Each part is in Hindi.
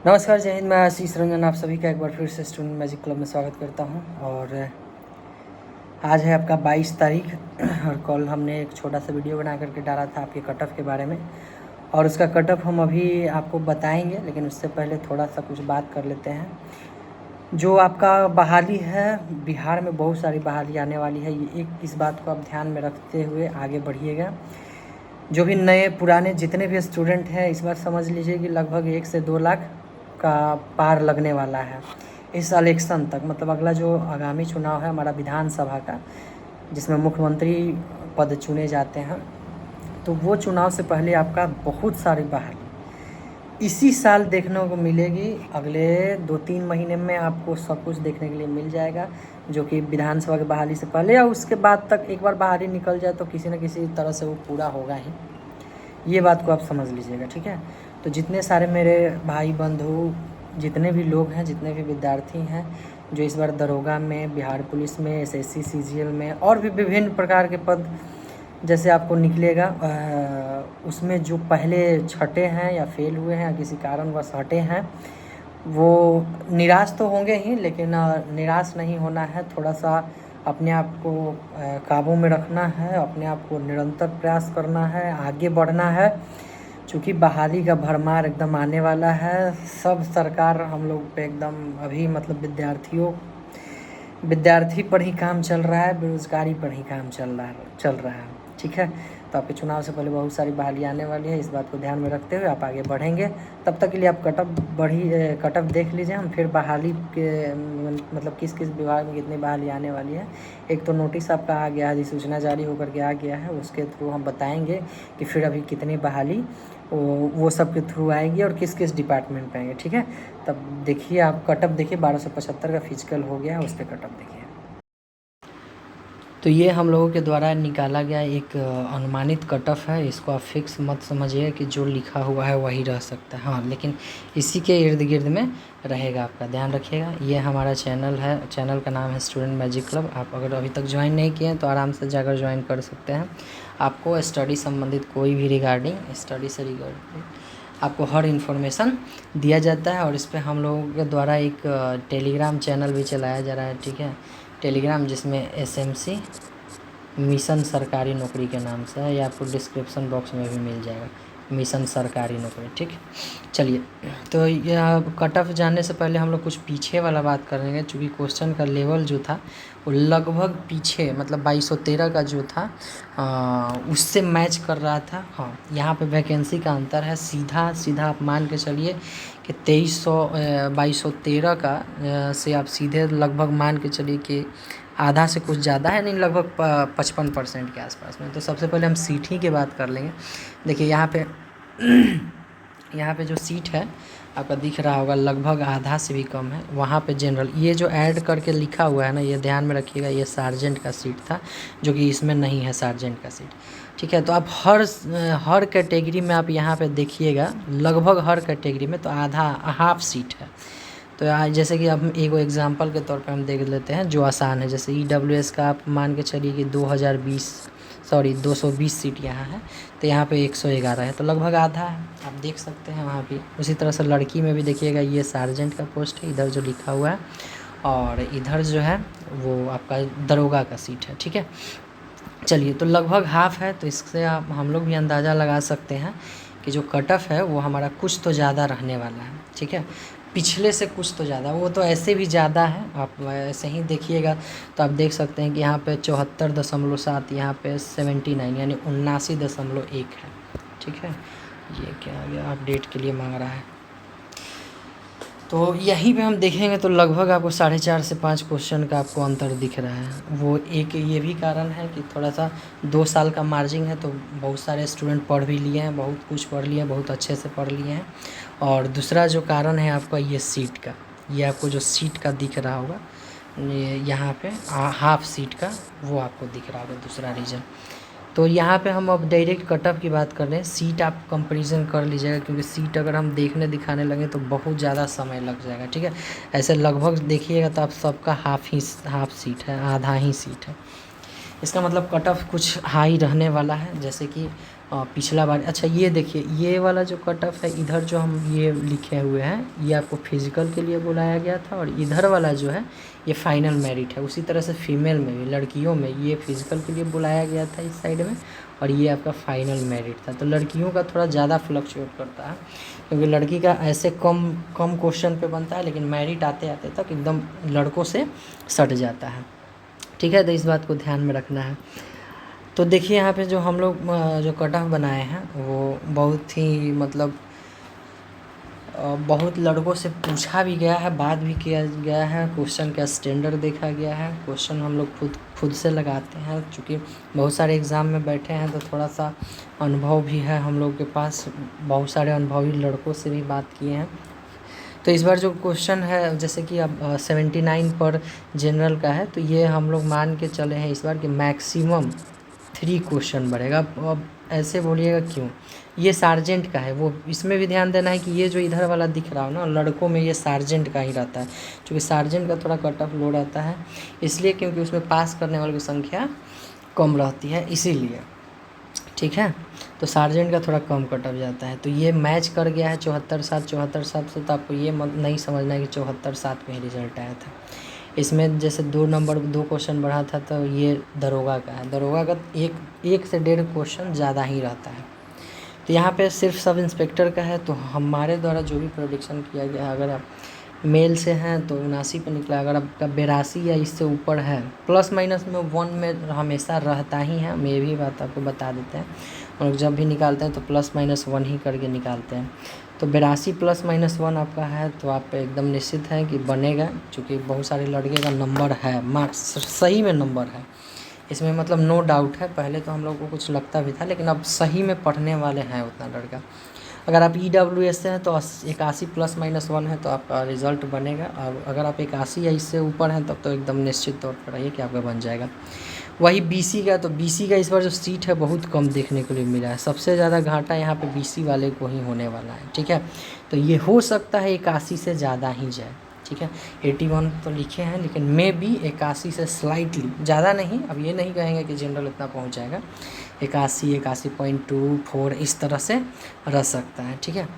नमस्कार, जय हिंद। मैं आशीष रंजन आप सभी का एक बार फिर से स्टूडेंट मैजिक क्लब में स्वागत करता हूं। और आज है आपका 22 तारीख और कल हमने एक छोटा सा वीडियो बना करके डाला था आपके कट ऑफ के बारे में, और उसका कट ऑफ हम अभी आपको बताएंगे, लेकिन उससे पहले थोड़ा सा कुछ बात कर लेते हैं। जो आपका बहाली है, बिहार में बहुत सारी बहाली आने वाली है, ये इस बात को आप ध्यान में रखते हुए आगे बढ़िएगा। जो भी नए पुराने जितने भी स्टूडेंट हैं, इस बार समझ लीजिए कि लगभग 1 से 2 लाख का पार लगने वाला है इस इलेक्शन तक। मतलब अगला जो आगामी चुनाव है हमारा विधानसभा का, जिसमें मुख्यमंत्री पद चुने जाते हैं, तो वो चुनाव से पहले आपका बहुत सारी बहाली इसी साल देखने को मिलेगी। अगले 2-3 महीने में आपको सब कुछ देखने के लिए मिल जाएगा, जो कि विधानसभा की बहाली से पहले या उसके बाद तक एक बार बहाली निकल जाए तो किसी न किसी तरह से वो पूरा होगा ही। ये बात को आप समझ लीजिएगा, ठीक है। तो जितने सारे मेरे भाई बंधु, जितने भी लोग हैं, जितने भी विद्यार्थी हैं जो इस बार दरोगा में, बिहार पुलिस में, एसएससी सीजीएल में और भी विभिन्न प्रकार के पद जैसे आपको निकलेगा, उसमें जो पहले छटे हैं या फेल हुए हैं या किसी कारणवश हटे हैं, वो निराश तो होंगे ही, लेकिन निराश नहीं होना है। थोड़ा सा अपने आप को काबू में रखना है, अपने आप को निरंतर प्रयास करना है, आगे बढ़ना है। चूँकि बहाली का भरमार एकदम आने वाला है, सब सरकार हम लोग पे एकदम अभी मतलब विद्यार्थी पर ही काम चल रहा है, बेरोज़गारी पर ही काम चल रहा है, ठीक है। तो आपके चुनाव से पहले बहुत सारी बहाली आने वाली है, इस बात को ध्यान में रखते हुए आप आगे बढ़ेंगे। तब तक के लिए आप कट ऑफ देख लीजिए। हम फिर बहाली के मतलब किस किस विभाग में कितनी बहाली आने वाली है, एक तो नोटिस आपका आ गया है, अधिसूचना जारी होकर के आ गया है, उसके थ्रू हम बताएंगे कि फिर अभी कितनी बहाली वो सब के थ्रू आएगी और किस किस डिपार्टमेंट पे आएंगे, ठीक है। तब देखिए, आप कट ऑफ देखिए, 1275 का फिजिकल हो गया है, उस पर कट ऑफ देखिए। तो ये हम लोगों के द्वारा निकाला गया एक अनुमानित कट ऑफ है। इसको आप फिक्स मत समझिए कि जो लिखा हुआ है वही रह सकता है, हाँ, लेकिन इसी के इर्द गिर्द में रहेगा, आपका ध्यान रखिएगा। ये हमारा चैनल है, चैनल का नाम है स्टूडेंट मैजिक क्लब। आप अगर अभी तक ज्वाइन नहीं किए हैं तो आराम से जाकर ज्वाइन कर सकते हैं। आपको स्टडी संबंधित कोई भी स्टडी से रिगार्डिंग आपको हर इन्फॉर्मेशन दिया जाता है। और इस पर हम लोगों के द्वारा एक टेलीग्राम चैनल भी चलाया जा रहा है, ठीक है, टेलीग्राम, जिसमें एसएमसी मिशन सरकारी नौकरी के नाम से है। ये आपको डिस्क्रिप्शन बॉक्स में भी मिल जाएगा, मिशन सरकारी नौकरी, ठीक। चलिए, तो यह कट ऑफ जानने से पहले हम लोग कुछ पीछे वाला बात करेंगे, चूँकि क्वेश्चन का लेवल जो था वो लगभग पीछे मतलब 2213 का जो था उससे मैच कर रहा था। हाँ, यहाँ पे वैकेंसी का अंतर है, सीधा सीधा आप मान के चलिए कि 2213 का से आप सीधे लगभग मान के चलिए कि आधा से कुछ ज़्यादा है, नहीं, लगभग 55% के आसपास में। तो सबसे पहले हम सीट ही की बात कर लेंगे। देखिए यहाँ पे यहाँ पे जो सीट है आपका दिख रहा होगा, लगभग आधा से भी कम है। वहाँ पे जनरल, ये जो ऐड करके लिखा हुआ है ना, ये ध्यान में रखिएगा, ये सार्जेंट का सीट था, जो कि इसमें नहीं है सार्जेंट का सीट, ठीक है। तो आप हर कैटेगरी में आप यहाँ पे देखिएगा, लगभग हर कैटेगरी में तो आधा हाफ सीट है। तो जैसे कि अब एक एग्जांपल के तौर पे हम देख लेते हैं जो आसान है। जैसे ईडब्ल्यूएस का आप मान के चलिए कि 220 सीट यहाँ है, तो यहाँ पे 111 है, तो लगभग आधा है, आप देख सकते हैं वहाँ भी। उसी तरह से लड़की में भी देखिएगा, ये सार्जेंट का पोस्ट है इधर जो लिखा हुआ है, और इधर जो है वो आपका दरोगा का सीट है, ठीक है। चलिए, तो लगभग हाफ है, तो इससे आप हम लोग भी अंदाज़ा लगा सकते हैं कि जो कट ऑफ है वो हमारा कुछ तो ज़्यादा रहने वाला है, ठीक है, पिछले से कुछ तो ज़्यादा। वो तो ऐसे भी ज़्यादा है, आप ऐसे ही देखिएगा तो आप देख सकते हैं कि यहाँ पे 74.7, यहाँ पे 79 यानी 79.1 है, ठीक है। ये क्या आ गया, अपडेट के लिए मांग रहा है। तो यहीं पे हम देखेंगे तो लगभग आपको 4.5 से 5 क्वेश्चन का आपको अंतर दिख रहा है। वो एक ये भी कारण है कि थोड़ा सा 2 साल का मार्जिन है, तो बहुत सारे स्टूडेंट पढ़ भी लिए हैं, बहुत कुछ पढ़ लिए हैं, बहुत अच्छे से पढ़ लिए हैं। और दूसरा जो कारण है आपका ये सीट का, ये आपको जो सीट का दिख रहा होगा, ये यहाँ पे हाफ सीट का वो आपको दिख रहा होगा, दूसरा रीज़न। तो यहाँ पे हम अब डायरेक्ट कट ऑफ की बात कर रहे हैं। सीट आप कंपैरिजन कर लीजिएगा, क्योंकि सीट अगर हम देखने दिखाने लगे तो बहुत ज़्यादा समय लग जाएगा, ठीक है। ऐसे लगभग देखिएगा तो आप सबका हाफ सीट है, आधा ही सीट है। इसका मतलब कट ऑफ कुछ हाई रहने वाला है। जैसे कि पिछला बार। अच्छा ये देखिए, ये वाला जो कट ऑफ है इधर जो हम ये लिखे हुए हैं, ये आपको फिजिकल के लिए बुलाया गया था, और इधर वाला जो है ये फाइनल मेरिट है। उसी तरह से फीमेल में भी, लड़कियों में ये फिजिकल के लिए बुलाया गया था इस साइड में, और ये आपका फाइनल मेरिट था। तो लड़कियों का थोड़ा ज़्यादा फ्लक्चुएट करता है, क्योंकि लड़की का ऐसे कम कम क्वेश्चन पे बनता है, लेकिन मेरिट आते आते तक एकदम लड़कों से सट जाता है। ठीक है, तो इस बात को ध्यान में रखना है। तो देखिए यहाँ पे जो हम लोग जो कट ऑफ बनाए हैं वो बहुत ही मतलब बहुत लड़कों से पूछा भी गया है, बात भी किया गया है, क्वेश्चन का स्टैंडर्ड देखा गया है। क्वेश्चन हम लोग खुद से लगाते हैं, क्योंकि बहुत सारे एग्ज़ाम में बैठे हैं तो थोड़ा सा अनुभव भी है हम लोग के पास, बहुत सारे अनुभवी लड़कों से भी बात किए हैं। तो इस बार जो क्वेश्चन है, जैसे कि अब 79 पर जनरल का है, तो ये हम लोग मान के चले हैं इस बार कि मैक्सिमम 3 क्वेश्चन बढ़ेगा। अब ऐसे बोलिएगा क्यों, ये सार्जेंट का है, वो इसमें भी ध्यान देना है कि ये जो इधर वाला दिख रहा हो ना, लड़कों में ये सार्जेंट का ही रहता है, क्योंकि सार्जेंट का थोड़ा कट ऑफ लो रहता है, इसलिए क्योंकि उसमें पास करने वालों की संख्या कम रहती है, इसीलिए। ठीक है, तो सार्जेंट का थोड़ा कम कट ऑफ जाता है। तो ये मैच कर गया है 74/7 से, तो आपको ये नहीं समझना है कि 74/7 में ही रिजल्ट आया था। इसमें जैसे 2 क्वेश्चन बढ़ा था, तो ये दरोगा का है। दरोगा का एक से 1.5 क्वेश्चन ज़्यादा ही रहता है। तो यहाँ पे सिर्फ सब इंस्पेक्टर का है, तो हमारे द्वारा जो भी प्रेडिक्शन किया गया, अगर आप मेल से हैं तो 79 पे निकला, अगर आपका 82 या इससे ऊपर है, प्लस माइनस में 1 में हमेशा रहता ही है। हम ये भी बात आपको बता देते हैं, हम लोग जब भी निकालते हैं तो प्लस माइनस 1 ही करके निकालते हैं। तो 82 प्लस माइनस 1 आपका है, तो आप एकदम निश्चित है कि बनेगा, क्योंकि बहुत सारे लड़के का नंबर है, मार्क्स सही में नंबर है इसमें, मतलब नो डाउट है। पहले तो हम लोग को कुछ लगता भी था, लेकिन अब सही में पढ़ने वाले हैं उतना लड़का। अगर आप EWS से हैं तो 81 प्लस माइनस 1 है, तो आपका रिज़ल्ट बनेगा। और अगर आप 81 या इससे ऊपर हैं तब तो एकदम निश्चित तौर पर रहिए कि आपका बन जाएगा। वही BC का, तो BC का इस बार जो सीट है बहुत कम देखने को लिए मिला है, सबसे ज़्यादा घाटा यहाँ पे BC वाले को ही होने वाला है। ठीक है, तो ये हो सकता है 81 से ज़्यादा ही जाए। ठीक है, 81 तो लिखे हैं, लेकिन मे भी 81 से स्लाइटली ज़्यादा नहीं। अब ये नहीं कहेंगे कि जनरल इतना पहुंच जाएगा, 81.24 इस तरह से रह सकता है। ठीक है,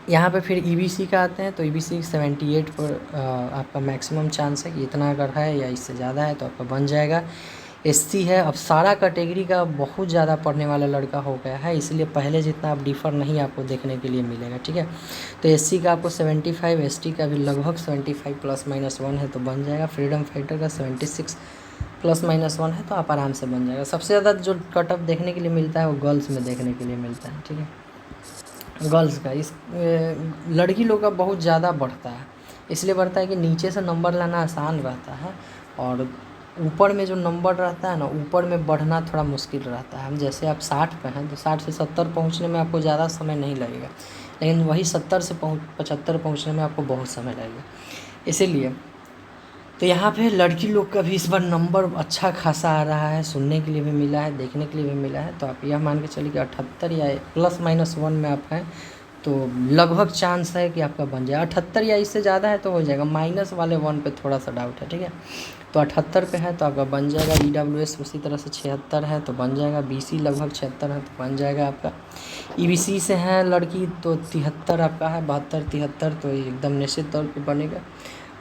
यहाँ पे फिर EBC का आते हैं, तो EBC 78 पर आपका मैक्सिमम चांस है कि इतना अगर है या इससे ज़्यादा है तो आपका बन जाएगा। SC है, अब सारा कैटेगरी का बहुत ज़्यादा पढ़ने वाला लड़का हो गया है, इसलिए पहले जितना आप डिफ़र नहीं आपको देखने के लिए मिलेगा। ठीक है, तो SC का आपको 75, ST का भी लगभग 75 प्लस माइनस 1 है, तो बन जाएगा। फ्रीडम फाइटर का 76 प्लस माइनस 1 है, तो आप आराम से बन जाएगा। सबसे ज़्यादा जो कट ऑफ देखने के लिए मिलता है वो गर्ल्स में देखने के लिए मिलता है। ठीक है, गर्ल्स का इस लड़की लोग का बहुत ज़्यादा बढ़ता है, इसलिए बढ़ता है कि नीचे से नंबर लाना आसान रहता है, और ऊपर में जो नंबर रहता है ना, ऊपर में बढ़ना थोड़ा मुश्किल रहता है। हम जैसे आप 60 पे हैं तो 60 से 70 पहुंचने में आपको ज़्यादा समय नहीं लगेगा, लेकिन वही 70 से 75 पहुंचने में आपको बहुत समय लगेगा। इसीलिए तो यहाँ पे लड़की लोग का भी इस बार नंबर अच्छा खासा आ रहा है, सुनने के लिए भी मिला है, देखने के लिए भी मिला है। तो आप यह मान के चलिए कि 78 या प्लस माइनस 1 में आप हैं, तो लगभग चांस है कि आपका बन जाए। 78 या इससे ज़्यादा है तो हो जाएगा, माइनस वाले 1 पे थोड़ा सा डाउट है। ठीक है, तो 78 पे है तो आपका बन जाएगा। EWS उसी तरह से 76 है तो बन जाएगा। BC लगभग 76 है तो बन जाएगा आपका। EBC से है लड़की तो 73 आपका है, 72 73, तो एकदम निश्चित तौर पर बनेगा।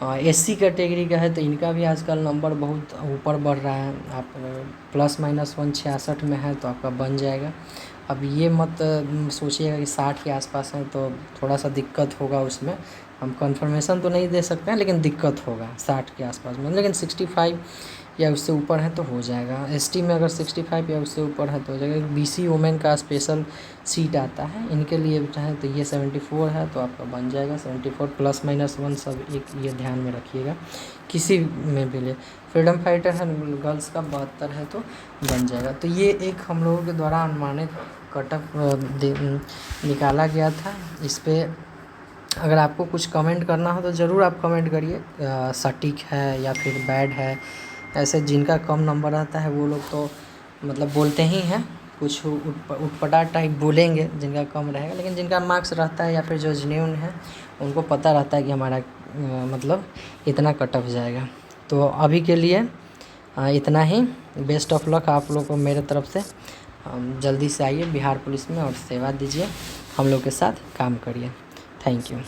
SC कैटेगरी का है तो इनका भी आजकल नंबर बहुत ऊपर बढ़ रहा है। आप प्लस माइनस 1 66 में है तो आपका बन जाएगा। अब ये मत सोचिएगा कि 60 के आसपास है तो थोड़ा सा दिक्कत होगा उसमें, हम कंफर्मेशन तो नहीं दे सकते हैं, लेकिन दिक्कत होगा 60 के आसपास में। लेकिन 65 या उससे ऊपर है तो हो जाएगा। ST में अगर 65 या उससे ऊपर है तो हो जाएगा। BC वुमेन का स्पेशल सीट आता है इनके लिए चाहे, तो ये 74 है तो आपका बन जाएगा। 74 प्लस माइनस 1 सब एक ये ध्यान में रखिएगा किसी में भी ले। फ्रीडम फाइटर है गर्ल्स का 72 है तो बन जाएगा। तो ये एक हम लोगों के द्वारा अनुमानित कट ऑफ निकाला गया था। इस पर अगर आपको कुछ कमेंट करना हो तो ज़रूर आप कमेंट करिए, सटीक है या फिर बैड है। ऐसे जिनका कम नंबर आता है वो लोग तो मतलब बोलते ही हैं, कुछ उटपटाट टाइप बोलेंगे जिनका कम रहेगा, लेकिन जिनका मार्क्स रहता है या फिर जो जेन्युइन है उनको पता रहता है कि हमारा मतलब इतना कट ऑफ जाएगा। तो अभी के लिए इतना ही। बेस्ट ऑफ लक आप लोग को मेरे तरफ से। जल्दी से आइए बिहार पुलिस में और सेवा दीजिए, हम लोग के साथ काम करिए। Thank you.